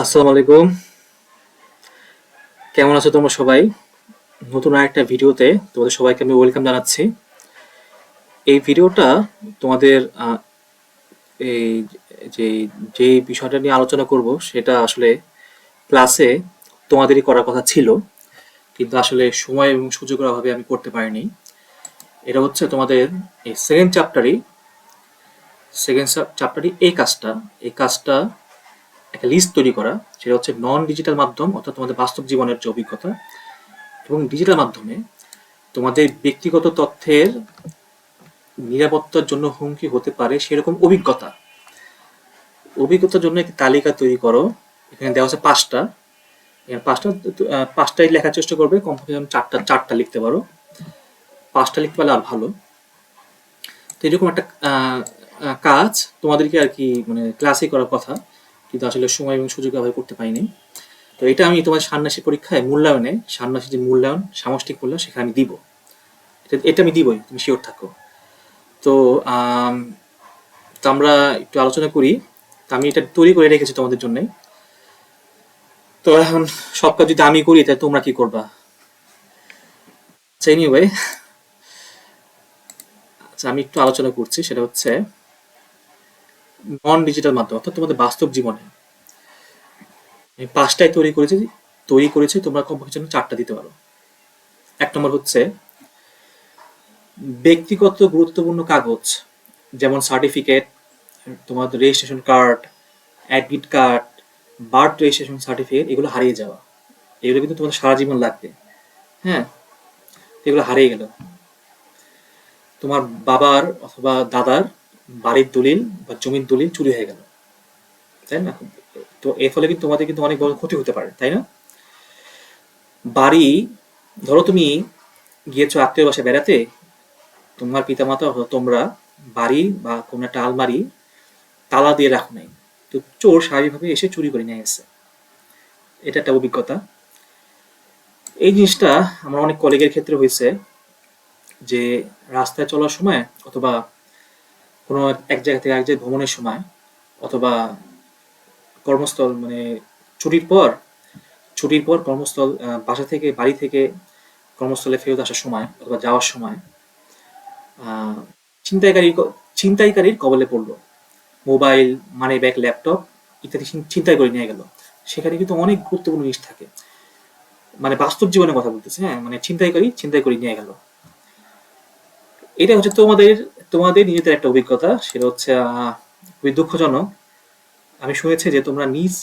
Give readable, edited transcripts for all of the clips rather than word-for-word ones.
আসসালামু আলাইকুম। কেমন আছো তোমরা সবাই? নতুন আরেকটা ভিডিওতে তোমাদের সবাইকে আমি ওয়েলকাম জানাচ্ছি। এই ভিডিওটা তোমাদের এই যে যে বিষয়টা নিয়ে আলোচনা করব সেটা আসলে ক্লাসে তোমাদেরই করার কথা ছিল, কিন্তু আসলে সময় এবং সুযোগের অভাবে আমি করতে পারিনি। এটা হচ্ছে তোমাদের এই সেকেন্ড চ্যাপ্টারই এই কাজটা একটা লিস্ট তৈরি করা। সেটা হচ্ছে নন ডিজিটাল মাধ্যম, অর্থাৎ তোমাদের বাস্তব জীবনের যে অভিজ্ঞতা এবং ডিজিটাল মাধ্যমে তোমাদের ব্যক্তিগত তথ্যের নিরাপত্তার জন্য হুমকি হতে পারে সেরকম অভিজ্ঞতার জন্য একটি তালিকা তৈরি করো। এখানে দেওয়া আছে পাঁচটা। এখানে পাঁচটাই লেখার চেষ্টা করবে, কমপক্ষে যেন চারটা চারটা লিখতে পারো। পাঁচটা লিখতে পারলে আর ভালো। তো এরকম একটা কাজ তোমাদেরকে আর কি মানে ক্লাসে করার কথা, কিন্তু আসলে সময় এবং সুযোগ অভাবে করতে পারিনি। তো এটা আমি তোমার ষান্মাসিক পরীক্ষায় ষান্মাসিক যে মূল্যায়ন, সামষ্টিক মূল্যায়ন, সেখানে আমি দিব। এটা আমি দিবই, তুমি শিওর থাকো। তো আম, তো আমরা একটু আলোচনা করি। তো আমি এটা তৈরি করে রেখেছি তোমাদের জন্য। তো এখন সব কাজ যদি আমি করি তাহলে তোমরা কি করবা? আচ্ছা, এনিওয়ে, আচ্ছা আমি একটু আলোচনা করছি। সেটা হচ্ছে নন ডিজিটাল মাধ্যম, অর্থাৎ তোমাদের বাস্তব জীবনে আমি পাঁচটায় তৈরি করেছি, তোমরা কমপক্ষে যেন চারটা দিতে পারো। এক নম্বর হচ্ছে ব্যক্তিগত গুরুত্বপূর্ণ কাগজ, যেমন সার্টিফিকেট, তোমার registration card, admit card, birth registration certificate, এগুলো হারিয়ে যাওয়া। এগুলো কিন্তু তোমাদের সারা জীবন লাগবে। হ্যাঁ, এগুলো হারিয়ে গেল, তোমার বাবার অথবা দাদার বাড়ির দলিল বা জমির দলিল চুরি হয়ে গেল, তাই না? তো এর ফলে কিন্তু তোমাদের কিন্তু অনেক বড় ক্ষতি হতে পারে, তাই না? বাড়ি, ধরো তুমি গিয়েছো আত্মীয় বাসায় বেড়াতে, তোমার পিতামাতা অথবা তোমরা বাড়ি বা কোনো একটা আলমারি তালা দিয়ে রাখো নাই, তো চোর স্বাভাবিকভাবে এসে চুরি করে নিয়ে গেছে। এটা একটা অভিজ্ঞতা। এই জিনিসটা আমার অনেক কলিগের ক্ষেত্রে হয়েছে, যে রাস্তায় চলার সময় অথবা কোনো এক জায়গা থেকে এক জায়গায় ভ্রমণের সময়, অথবা কর্মস্থল মানে ছুটির পর ছুটির পর কর্মস্থল, বাসা থেকে বাড়ি থেকে কর্মস্থলে ফেরত আসার সময় অথবা যাওয়ার সময় আহ, ছিনতাইকারী ছিনতাইকারীর কবলে পড়লো। মোবাইল, মানি ব্যাগ, ল্যাপটপ ইত্যাদি ছিনতাই করে নিয়ে গেল। সেখানে কিন্তু অনেক গুরুত্বপূর্ণ জিনিস থাকে, মানে বাস্তব জীবনের কথা বলতেছে। হ্যাঁ, মানে ছিনতাইকারী ছিনতাই করে নিয়ে গেল। এটা হচ্ছে তোমাদের তোমাদের নিজেদের একটা অভিজ্ঞতা। সেটা হচ্ছে খুবই দুঃখজনক। আমি শুনেছি যে তোমরা নিজ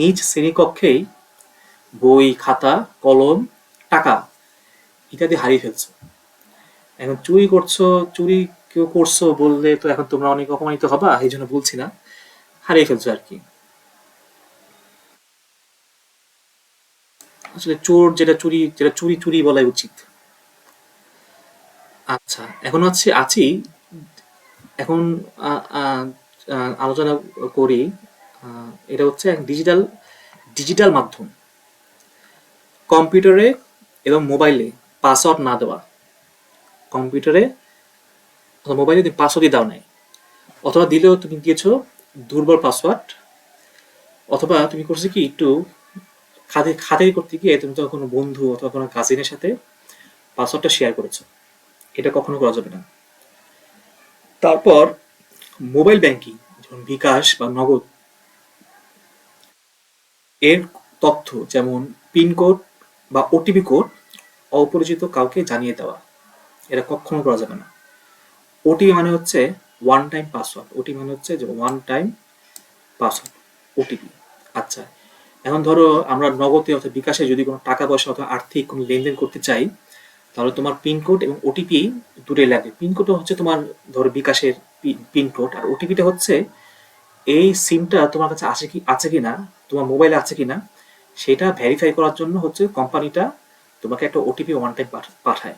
নিজ শ্রেণীকক্ষেই বই, খাতা, কলম, টাকা ইত্যাদি হারিয়ে ফেলছো। এখন চুরি কেউ করছো বললে তো এখন তোমরা অনেক অপমানিত হবা, এই জন্য বলছি না, হারিয়ে ফেলছো আর কি। আসলে চোর যেটা চুরি চুরি বলাই উচিত। আচ্ছা, এখন আছি এখন আলোচনা করি। এটা হচ্ছে এক ডিজিটাল মাধ্যম। কম্পিউটারে এবং মোবাইলে পাসওয়ার্ড না দেওয়া। কম্পিউটারে অথবা মোবাইলে তুমি পাসওয়ার্ডই দাও নাই, অথবা দিলেও তুমি দিয়েছো দুর্বল পাসওয়ার্ড, অথবা তুমি করছো কি একটু খাতির করতে গিয়ে তুমি তো কোনো বন্ধু অথবা কোনো কাজিনের সাথে পাসওয়ার্ডটা শেয়ার করেছো। এটা কখনো করা যাবে না। তারপর মোবাইল ব্যাংকিং, যেমন বিকাশ বা নগদ, এর তথ্য যেমন পিন কোড বা ওটিপি কোড অপরিচিত কাউকে জানিয়ে দেওয়া, এটা কখনো করা যাবে না। ওটিপি মানে হচ্ছে ওয়ান টাইম পাসওয়ার্ড। ওটিপি মানে হচ্ছে যে ওয়ান টাইম পাসওয়ার্ড, ওটিপি। আচ্ছা, এখন ধরো আমরা নগদে অথবা বিকাশে যদি কোনো টাকা পয়সা অথবা আর্থিক কোনো লেনদেন করতে চাই, তাহলে তোমার পিনকোড এবং ওটিপি দুটোই লাগবে। পিনকোডটা হচ্ছে তোমার ধরো বিকাশের পিনকোড, আর ওটিপিটা হচ্ছে এই সিমটা তোমার কাছে আছে কি না, তোমার মোবাইলে আছে কিনা, সেটা ভেরিফাই করার জন্য হচ্ছে কোম্পানিটা তোমাকে একটা ওটিপি ওয়ান টাইম পাঠায়।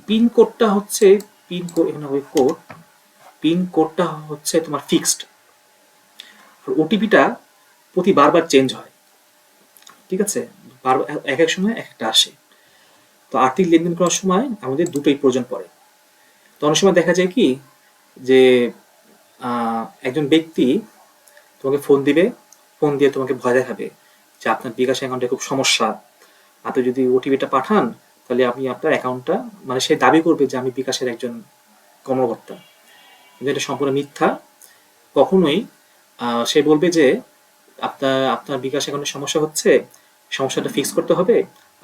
পিন কোডটা হচ্ছে পিন কোড এখানে ওই কোড পিন কোডটা হচ্ছে তোমার ফিক্সড, আর ওটিপিটা প্রতি বারবার চেঞ্জ হয়। ঠিক আছে, বারবার এক এক সময় এক একটা আসে। তো আর্থিক লেনদেন করার সময় আমাদের দুটোই প্রয়োজন পড়ে। তো অনেক সময় দেখা যায় কি, যে একজন ব্যক্তি তোমাকে ফোন দিবে, ফোন দিয়ে তোমাকে ভয় দেখাবে যে আপনার বিকাশ অ্যাকাউন্টে খুব সমস্যা, আপনি যদি ওটিপিটা পাঠান তাহলে আপনি আপনার অ্যাকাউন্টটা, মানে সে দাবি করবে যে আমি বিকাশের একজন কর্মকর্তা, কিন্তু এটা সম্পূর্ণ মিথ্যা। কখনোই সে বলবে যে আপনার আপনার বিকাশ অ্যাকাউন্টে সমস্যা হচ্ছে, সমস্যাটা ফিক্স করতে হবে,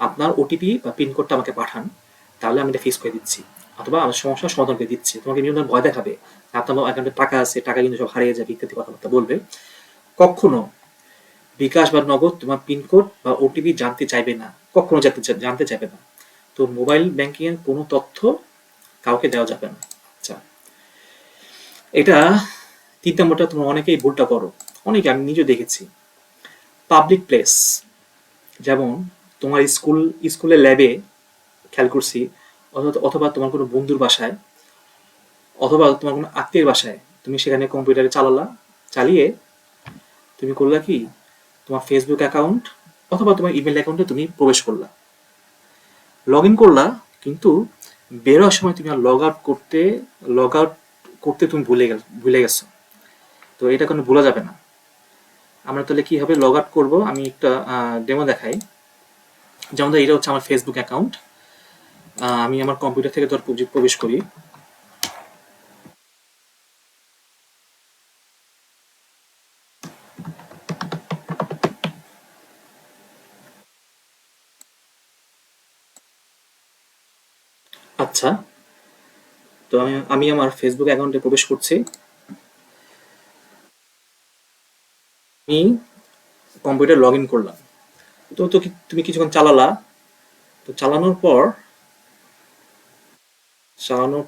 আপনার ওটিপি বা পিন কোডটা আমাকে পাঠান, তাহলে আমি এটা ফিক্স করে দিচ্ছি, অথবা আমার সমস্যার সমাধান করে দিচ্ছি। তোমাকে বিভিন্ন ধরনের ভয় দেখাবে, আপনার অ্যাকাউন্টে টাকা আছে, টাকা কিন্তু সব হারিয়ে যাবে ইত্যাদি কথাবার্তা বলবে। কখনো বিকাশ বা নগদ তোমার পিনকোড বা ওটিপি জানতে চাইবে না, কখনো জানতে চাইবে না। তো মোবাইল ব্যাংকিং এর কোনো তথ্য কাউকে দেওয়া যাবে না। আচ্ছা, এটা ৩ নম্বরটা তোমরা অনেকেই ভুলটা করো, অনেকে, আমি নিজে দেখেছি। পাবলিক প্লেস, যেমন তোমার স্কুলের ল্যাবে খেয়াল করছি, অথবা তোমার কোনো বন্ধুর বাসায়, অথবা তোমার কোনো আত্মীয়ের বাসায় তুমি সেখানে কম্পিউটারে চালিয়ে তুমি করলা কি, তোমার ফেসবুক অ্যাকাউন্ট অথবা তোমার ইমেল অ্যাকাউন্টে তুমি প্রবেশ করলা, লগ ইন করলা, কিন্তু বেরোয়ার সময় তুমি আর লগ আউট করতে তুমি ভুলে গেছো। তো এটা কোনো ভুলা যাবে না। আমরা তাহলে কিভাবে লগ আউট করবো, আমি একটা ডেমো দেখাই। যেমন এটা হচ্ছে আমার ফেসবুক অ্যাকাউন্ট, আমি আমার কম্পিউটার থেকে প্রবেশ করি। আচ্ছা, তো আমি আমার ফেসবুক অ্যাকাউন্টে প্রবেশ করছি। আমি কম্পিউটার লগ ইন করলাম। তুমি কিছুক্ষণ চালালা। তো চালানোর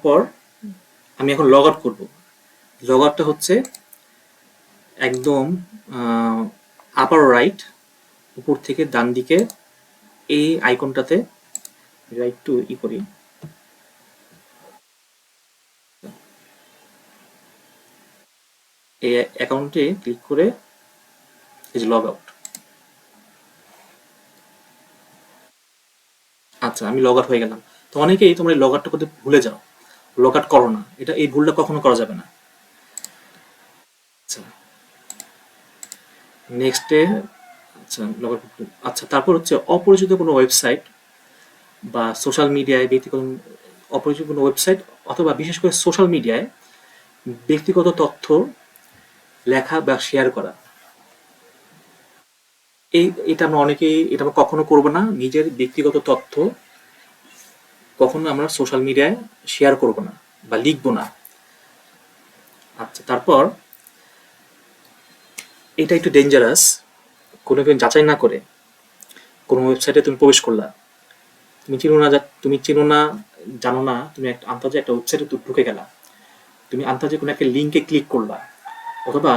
পর আমি এখন লগ আউট করবো। লগ আউটটা হচ্ছে একদম আপার রাইট, উপর থেকে ডান দিকে এই আইকনটাতে একটু করি, এই অ্যাকাউন্টে ক্লিক করে এই যে লগ আউট। আচ্ছা, আমি লগ আউট হয়ে গেলাম। তো অনেকেই তোমরা লগ আউটটা করতে ভুলে যাও, লগ আউট করো না, এই ভুলটা কখনো করা যাবে না। আচ্ছা, নেক্সটে, আচ্ছা লগ আউট। আচ্ছা, তারপর হচ্ছে অপরিচিত কোনো ওয়েবসাইট বা সোশ্যাল মিডিয়ায় অপরিচিত কোনো ওয়েবসাইট অথবা বিশেষ করে সোশ্যাল মিডিয়ায় ব্যক্তিগত তথ্য লেখা বা শেয়ার করা, এটা আমরা কখনো করবো না। নিজের ব্যক্তিগত তথ্য কখনো আমরা সোশ্যাল মিডিয়ায় শেয়ার করব না বা লিখবো না। আচ্ছা, তারপর এটা একটু ডেঞ্জারাস, কোনো কিছু যাচাই না করে কোনো ওয়েবসাইটে তুমি প্রবেশ করলা, তুমি চিনো না, জানো না, তুমি একটা আন্তাজে একটা ওয়েবসাইটে ঢুকে গেলা, তুমি আন্তাজে কোনো একটা লিঙ্কে ক্লিক করলা, অথবা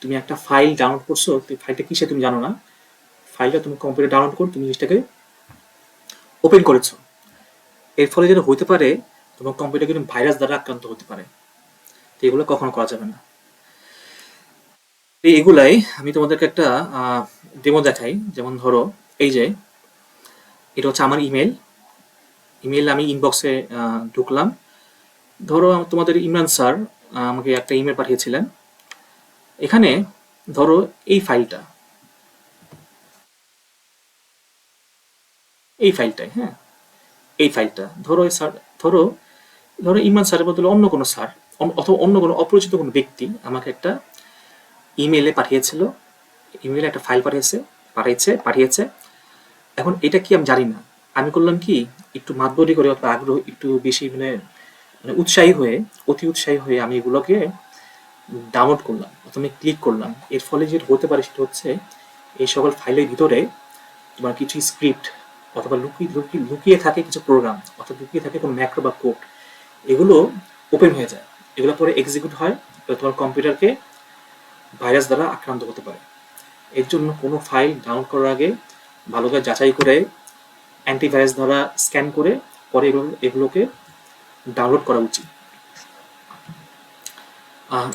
তুমি একটা ফাইল ডাউনলোড করছো, ফাইলটা কিসে তুমি জানো না, ফাইলটা তুমি কম্পিউটারে ডাউনলোড করে তুমি জিনিসটাকে ওপেন করেছো। এর ফলে যেটা হতে পারে, তোমার কম্পিউটার কিন্তু ভাইরাস দ্বারা আক্রান্ত হতে পারে। তো এগুলো কখনো করা যাবে না। এগুলাই আমি তোমাদেরকে একটা ডেমো দেখাই। যেমন ধরো, এই যে এটা হচ্ছে আমার ইমেল আমি ইনবক্সে ঢুকলাম। ধরো তোমাদের ইমরান স্যার আমাকে একটা ইমেল পাঠিয়েছিলেন। এখানে ধরো এই ফাইলটাই, হ্যাঁ, এই ফাইলটা ধরো স্যার, ধরো ধরো ইমরান স্যারের বদলে অন্য কোনো স্যার অথবা অন্য কোনো অপরিচিত কোনো ব্যক্তি আমাকে একটা ইমেলে পাঠিয়েছিল, ইমেলে একটা ফাইল পাঠিয়েছে। এখন এটা কি আমি জানি না, আমি করলাম কি, একটু মাতবরি করে অথবা আগ্রহ একটু বেশি, মানে মানে অতি উৎসাহী হয়ে আমি এগুলোকে ডাউনলোড করলাম অথবা আমি ক্লিক করলাম। এর ফলে যেটা হতে পারে সেটা হচ্ছে, এই সকল ফাইলের ভিতরে তোমার কিছু স্ক্রিপ্ট অথবা লুকিয়ে থাকে কিছু প্রোগ্রাম অথবা লুকিয়ে থাকে কোনো ম্যাক্রো বা কোড, এগুলো ওপেন হয়ে যায়, এগুলো পরে এক্সিকিউট হয়, তোমার কম্পিউটারকে ভাইরাস দ্বারা আক্রান্ত হতে পারে। এর জন্য কোনো ফাইল ডাউনলোড করার আগে ভালো করে যাচাই করে, অ্যান্টিভাইরাস দ্বারা স্ক্যান করে পরে এগুলোকে ডাউনলোড করা উচিত।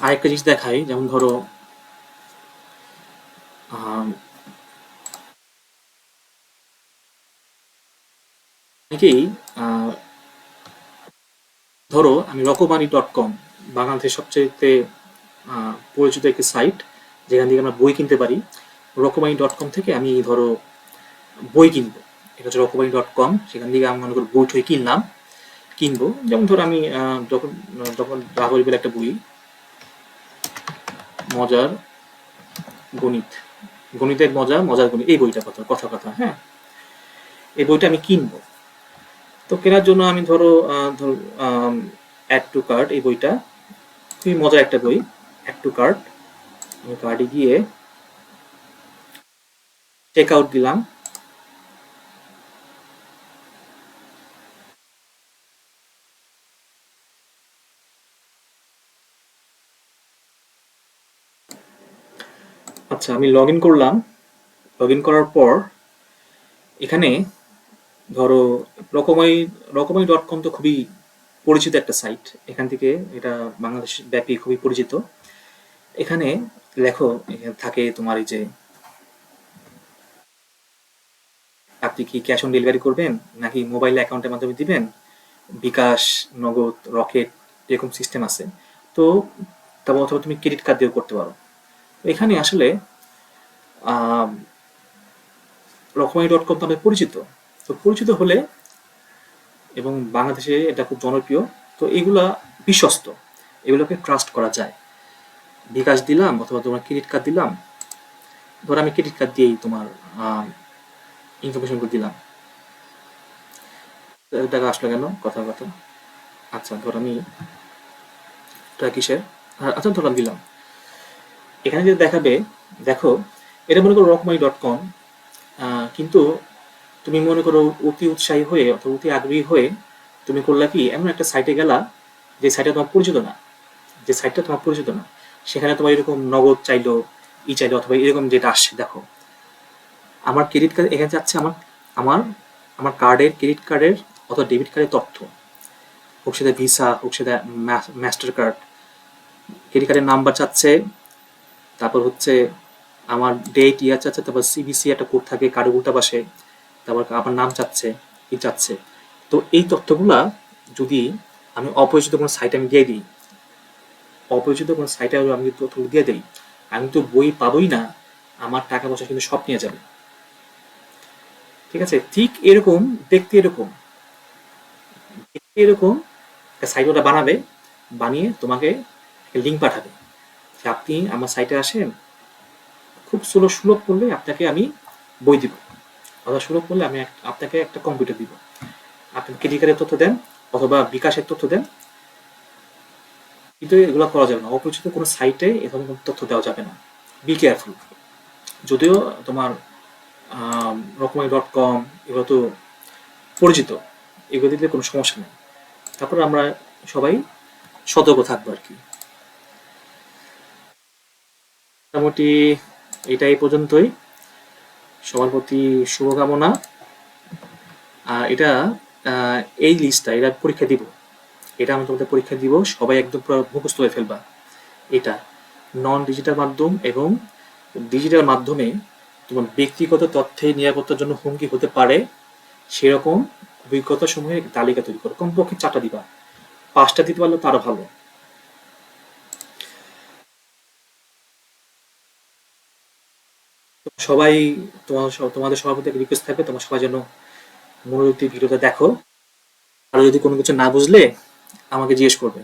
আরেকটা জিনিস দেখাই, যেমন ধরো অনেকেই ধরো আমি রকমারি.com, বাংলাদেশের সবচেয়ে পরিচিত একটি সাইট, যেখান থেকে আমরা বই কিনতে পারি। রকমারি.com থেকে আমি ধরো বই কিনবো, এটা হচ্ছে রকমারি.com, সেখান থেকে আমি মনে করি বই টই কিনবো। যেমন ধরো আমি যখন যখন রাঘবের একটা বই, মজার গণিত, গণিতের মজার গণিত, এই বইটা কথা, হ্যাঁ, এই বইটা আমি কিনবো। তো কেনার জন্য আমি ধরো অ্যাড টু কার্ট, এই বইটা খুবই মজার একটা বই, অ্যাড টু কার্ট, আমি কার্ডে গিয়ে চেক আউট দিলাম। আচ্ছা, আমি লগ ইন করলাম। লগ ইন করার পর এখানে ধরো রকমারি.com তো খুবই পরিচিত একটা সাইট, এখান থেকে এটা বাংলাদেশ ব্যাপী খুবই পরিচিত। এখানে লেখো, এখানে থাকে তোমার এই যে আপনি কি ক্যাশ অন ডেলিভারি করবেন নাকি মোবাইল অ্যাকাউন্টের মাধ্যমে দিবেন, বিকাশ, নগদ, রকেট, এরকম সিস্টেম আছে। তো তারপর অথবা তুমি ক্রেডিট কার্ড দিয়েও করতে পারো। এখানে আসলে রকমারি.com তো আমাদের পরিচিত, তো পরিচিত হলে এবং বাংলাদেশে এটা খুব জনপ্রিয়, তো এগুলা বিশ্বস্ত, এগুলোকে ট্রাস্ট করা যায়। বিকাশ দিলাম অথবা তোমার ক্রেডিট কার্ড দিলাম, ধর আমি ক্রেডিট কার্ড দিয়েই তোমার ইনফরমেশনগুলো দিলাম। টাকা আসলো কেন, কথা। আচ্ছা, ধর আমি এটা কিসের, আচ্ছা ধরলাম দিলাম। এখানে যে দেখাবে, দেখো এটা মনে করো রকমারি.com, কিন্তু তুমি মনে করো অতি উৎসাহী হয়ে অথবা অতি আগ্রহী হয়ে তুমি করলা কি, এমন একটা সাইটে গেলা যে সাইটটা তোমার পরিচিত না, সেখানে তোমার এরকম নগদ চাইলো, চাইলো, অথবা এরকম যেটা আসছে, দেখো আমার ক্রেডিট কার্ড এখানে যাচ্ছে, আমার আমার কার্ডের, ক্রেডিট কার্ডের অথবা ডেবিট কার্ডের তথ্য, হোক সেটা ভিসা, হোক সেটা মাস্টার কার্ড, ক্রেডিট কার্ডের নাম্বার চাচ্ছে, তারপর হচ্ছে আমার ডেট, ইয়ার চাচ্ছে, তারপর সিবিসি একটা কোড থাকে কার্ডের উল্টা পাশে, তারপর আমার নাম চাচ্ছে, চাচ্ছে। তো এই তথ্যগুলা যদি আমি অপরিচিত কোনো সাইটে আমি দিয়ে দিই, আমি যদি তথ্য দিয়ে দিই, আমি তো বই পাবোই না, আমার টাকা পয়সা কিন্তু সব নিয়ে যাবে। ঠিক আছে, ঠিক এরকম দেখতে এরকম একটা সাইট ওটা বানাবে, বানিয়ে তোমাকে লিঙ্ক পাঠাবে যে আপনি আমার সাইটে আসেন, খুব সুলভ করলে আপনাকে আমি বই দিব, অথবা সুলভ করলে আমি আপনাকে একটা কম্পিউটার দিব, আপনি ক্রেডিট কার্ডের তথ্য দেন অথবা বিকাশের তথ্য দেন। কিন্তু এগুলো করা যাবে না, অপরিচিত কোনো সাইটে এ ধরনের তথ্য দেওয়া যাবে না, বি কেয়ারফুল। যদিও তোমার রকমারি.com এগুলো তো পরিচিত, এগুলো দিলে কোনো সমস্যা নেই। তারপর আমরা সবাই সতর্ক থাকবো আর কি। মোটামুটি এটা এই পর্যন্তই, সবার প্রতি শুভকামনা। এটা এই লিস্টটা, এটা পরীক্ষা দিব, এটা আমি তোমাদের পরীক্ষা দিব, সবাই একদম পুরো মুখস্থ হয়ে ফেলবা। এটা নন ডিজিটাল মাধ্যম এবং ডিজিটাল মাধ্যমে তোমার ব্যক্তিগত তথ্যের নিরাপত্তার জন্য হুমকি হতে পারে সেরকম অভিজ্ঞতা সমূহের তালিকা তৈরি করো, কমপক্ষে 4টা দিবা, 5টা দিতে পারলে তারও ভালো। সবাই তোমাদের সবার প্রতি রিকোয়েস্ট থাকবে, তোমার সবাই যেন মনোযোগ দিয়ে ভিডিওটা দেখো, আর যদি কোনো কিছু না বুঝলে আমাকে জিজ্ঞেস করবে।